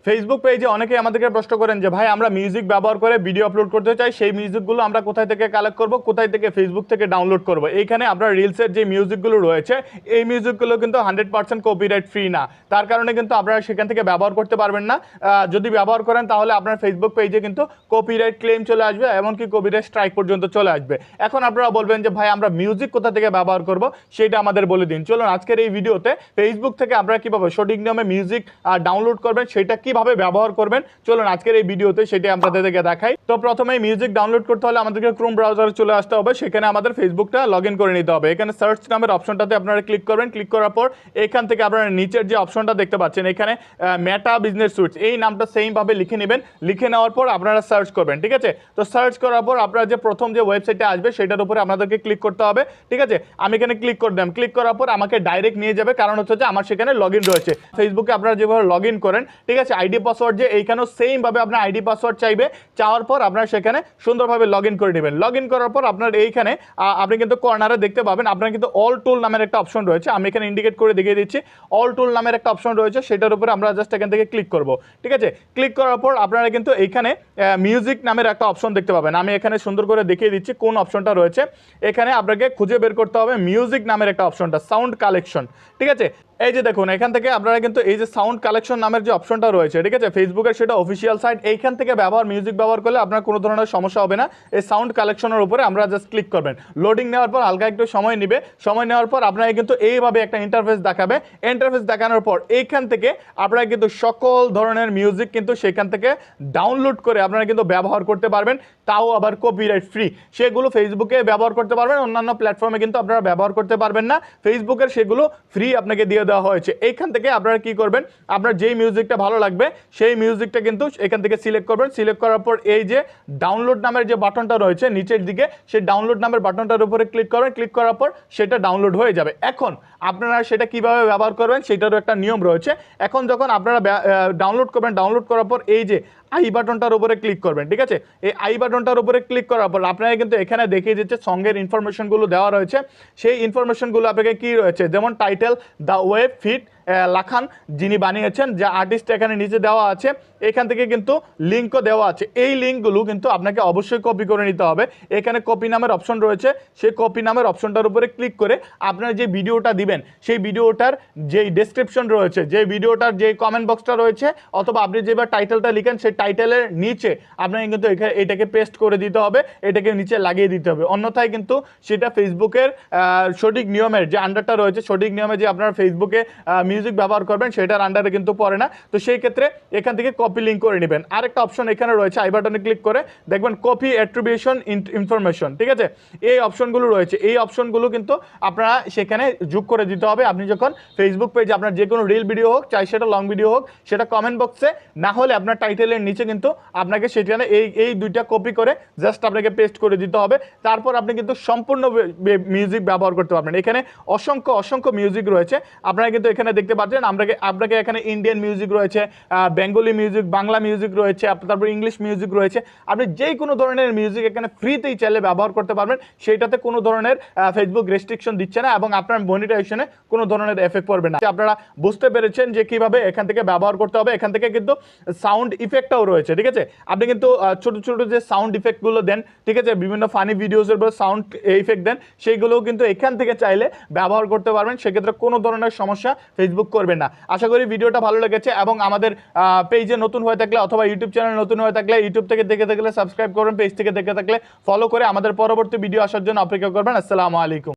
Facebook পেজে অনেকেই আমাদেরকে প্রশ্ন করেন যে ভাই আমরা মিউজিক ব্যবহার করে ভিডিও আপলোড করতে চাই, সেই মিউজিকগুলো আমরা কোথায় থেকে কালেক্ট করব, কোথায় থেকে ফেসবুক থেকে ডাউনলোড করব। এইখানে আপনার রিলসের যে মিউজিকগুলো রয়েছে এই মিউজিকগুলো কিন্তু 100% কপিরাইট ফ্রি না, তার কারণে কিন্তু আপনারা সেখান থেকে ব্যবহার করতে পারবেন না। যদি ব্যবহার করেন তাহলে আপনার ফেসবুক পেজে কিন্তু কপিরাইট ক্লেম চলে আসবে, এমনকি কপিরাইট স্ট্রাইক পর্যন্ত চলে আসবে। এখন আপনারা বলবেন যে ভাই আমরা মিউজিক কোথা থেকে ব্যবহার করব সেটা আমাদের বলে দিন। চলুন আজকের এই ভিডিওতে ফেসবুক থেকে আপনারা কীভাবে সঠিক নিয়মে মিউজিক ডাউনলোড করবেন, সেটা কিভাবে ব্যবহার করবেন, চলুন আজকের এই ভিডিওতে সেটা আপনাদেরকে দেখাই। তো প্রথমে মিউজিক ডাউনলোড করতে হলে আমাদেরকে ক্রোম ব্রাউজারে চলে আসতে হবে, সেখানে আমাদের ফেসবুকটা লগ ইন করে নিতে হবে। এখানে সার্চ নামের অপশনটাতে আপনারা ক্লিক করবেন। ক্লিক করার পর এখান থেকে আপনারা নিচের যে অপশনটা দেখতে পাচ্ছেন এখানে মেটা বিজনেস সুইটস, এই নামটা সেমভাবে লিখে নেবেন। লিখে নেওয়ার পর আপনারা সার্চ করবেন, ঠিক আছে। তো সার্চ করার পর আপনারা যে প্রথম যে ওয়েবসাইটটা আসবে সেটার উপরে আপনাদেরকে ক্লিক করতে হবে, ঠিক আছে। আমি এখানে ক্লিক করে দিলাম। ক্লিক করার পর আমাকে ডাইরেক্ট নিয়ে যাবে, কারণ হচ্ছে যে আমার সেখানে লগ ইন রয়েছে। ফেসবুকে আপনারা যেভাবে লগ ইন করেন, ঠিক আছে, আইডি পাসওয়ার্ড যে এইখানেও সেমভাবে আপনার আইডি পাসওয়ার্ড চাইবে। চাওয়ার পর আপনারা সেখানে সুন্দরভাবে লগ ইন করে নেবেন। লগ ইন করার পর আপনার এইখানে আপনি কিন্তু কর্নারে দেখতে পাবেন আপনার কিন্তু অল টুল নামের একটা অপশন রয়েছে। আমি এখানে ইন্ডিকেট করে দেখিয়ে দিচ্ছি। অল টুল নামের একটা অপশন রয়েছে, সেটার উপরে আমরা জাস্ট এখান থেকে ক্লিক করব, ঠিক আছে। ক্লিক করার পর আপনারা কিন্তু এইখানে মিউজিক নামের একটা অপশন দেখতে পাবেন। আমি এখানে সুন্দর করে দেখিয়ে দিচ্ছি কোন অপশনটা রয়েছে। এখানে আপনাকে খুঁজে বের করতে হবে মিউজিক নামের একটা অপশনটা, সাউন্ড কালেকশন, ঠিক আছে। এই যে দেখুন এখান থেকে আপনারা কিন্তু এই যে সাউন্ড কালেকশন নামের যে অপশনটা রয়েছে, ঠিক আছে, ফেসবুকের সেটা অফিসিয়াল সাইট। এইখান থেকে মিউজিক ব্যবহার করলে আপনার কোনো ধরনের সমস্যা হবে না। এই সাউন্ড কালেকশনের উপরে আমরা জাস্ট ক্লিক করবেন। লোডিং নেওয়ার পর হালকা একটু সময় নেবে। সময় নেওয়ার পর আপনারা কিন্তু এইভাবে একটা ইন্টারফেস দেখাবে। ইন্টারফেস দেখানোর পর এইখান থেকে আপনারা কিন্তু সকল ধরনের মিউজিক কিন্তু সেখান থেকে ডাউনলোড করে আপনারা কিন্তু ব্যবহার করতে পারবেন, তাও আবার কপিরাইট ফ্রি। সেগুলো ফেসবুকে ব্যবহার করতে পারবেন, অন্যান্য প্ল্যাটফর্মে কিন্তু আপনারা ব্যবহার করতে পারবেন না। ফেসবুকের সেগুলো ফ্রি আপনাকে দিয়ে দেওয়া হয়েছে। এইখান থেকে আপনারা কি করবেন, আপনার যেই মিউজিকটা ভালো লাগবে সেই মিউজিকটা কিন্তু এখান থেকে সিলেক্ট করবেন। সিলেক্ট করার পর এই যে ডাউনলোড নামের যে বাটনটা রয়েছে নিচের দিকে, সেই ডাউনলোড নামের বাটনটার উপরে ক্লিক করবেন। ক্লিক করার পর সেটা ডাউনলোড হয়ে যাবে। এখন আপনারা সেটা কিভাবে ব্যবহার করবেন সেটারও একটা নিয়ম রয়েছে। এখন যখন আপনারা ডাউনলোড করবেন, ডাউনলোড করার পর এই যে আই বাটনটার উপরে ক্লিক করবেন, ঠিক আছে। এই আই বাটনটার উপরে ক্লিক করার পর আপনারা কিন্তু এখানে দেখিয়ে দিচ্ছে সঙ্গের ইনফরমেশনগুলো দেওয়া রয়েছে। সেই ইনফরমেশনগুলো আপনাকে কি রয়েছে, যেমন টাইটেল, দ্য ওয়েব ফিট লাখান যিনি বানিয়েছেন, যা আর্টিস্ট এখানে নিচে দেওয়া আছে। এখান থেকে কিন্তু লিঙ্কও দেওয়া আছে। এই লিঙ্কগুলো কিন্তু আপনাকে অবশ্যই কপি করে নিতে হবে। এখানে কপি নামের অপশন রয়েছে, সেই কপি নামের অপশনটার উপরে ক্লিক করে আপনারা যে ভিডিওটা দিবেন সেই ভিডিওটার যেই ডেসক্রিপশন রয়েছে, যে ভিডিওটার যে কমেন্ট বক্সটা রয়েছে, অথবা আপনি যেবার টাইটেলটা লিখেন সেই টাইটেলের নিচে আপনাকে কিন্তু এটাকে পেস্ট করে দিতে হবে, এটাকে নিচে লাগিয়ে দিতে হবে। অন্যথায় কিন্তু সেটা ফেসবুকের সঠিক নিয়মের যে আন্ডারটা রয়েছে, সঠিক নিয়মে যে আপনার ফেসবুকে মিউজিক ব্যবহার করবেন সেটার আন্ডারে কিন্তু পড়ে না। তো সেই ক্ষেত্রে এখান থেকে কপি লিঙ্ক করে নেবেন। আরেকটা অপশন এখানে রয়েছে, আই বাটনে ক্লিক করে দেখবেন কপি অ্যাট্রিবিউশন ইনফরমেশন, ঠিক আছে। এই অপশনগুলো রয়েছে, এই অপশনগুলো কিন্তু আপনারা সেখানে যোগ করে দিতে হবে। আপনি যখন ফেসবুক পেজে আপনার যে কোনো রিল ভিডিও হোক, চাই সেটা লং ভিডিও হোক, সেটা কমেন্ট বক্সে না হলে আপনার টাইটেলের নিচে কিন্তু আপনাকে সেখানে এই দুইটা কপি করে জাস্ট আপনাকে পেস্ট করে দিতে হবে। তারপর আপনি কিন্তু সম্পূর্ণ মিউজিক ব্যবহার করতে পারবেন। এখানে অসংখ্য মিউজিক রয়েছে। আপনারা কিন্তু এখানে দেখতে পাচ্ছেন আপনাকে এখানে ইন্ডিয়ান মিউজিক রয়েছে, বেঙ্গলি মিউজিক, বাংলা মিউজিক রয়েছে, তারপর ইংলিশ মিউজিক রয়েছে। আপনি যে কোনো ধরনের মিউজিক এখানে ফ্রিতেই চাইলে ব্যবহার করতে পারবেন। সেইটাতে কোনো ধরনের ফেসবুক রেস্ট্রিকশন দিচ্ছে না এবং আপনার মনিটাইজেশনে কোনো ধরনের এফেক্ট পড়বে না। আপনারা বুঝতে পেরেছেন যে কিভাবে এখান থেকে ব্যবহার করতে হবে। এখান থেকে কিন্তু সাউন্ড ইফেক্টটাও রয়েছে, ঠিক আছে। আপনি কিন্তু ছোট ছোট যে সাউন্ড ইফেক্টগুলো দেন, ঠিক আছে, বিভিন্ন ফানি ভিডিওসের উপর সাউন্ড ইফেক্ট দেন, সেইগুলোও কিন্তু এখান থেকে চাইলে ব্যবহার করতে পারবেন। সেক্ষেত্রে কোনো ধরনের সমস্যা ফেসবুক করবে না। আশা করি ভিডিওটা ভালো লেগেছে এবং আমাদের পেজে নতুন হয়ে থাকলে অথবা ইউটিউব চ্যানেল নতুন হয়ে থাকলে ইউটিউব থেকে দেখে থাকলে সাবস্ক্রাইব করবেন, পেজ থেকে দেখে থাকলে ফলো করে আমাদের পরবর্তী ভিডিও আসার জন্য অপেক্ষা করবেন। আসসালামু আলাইকুম।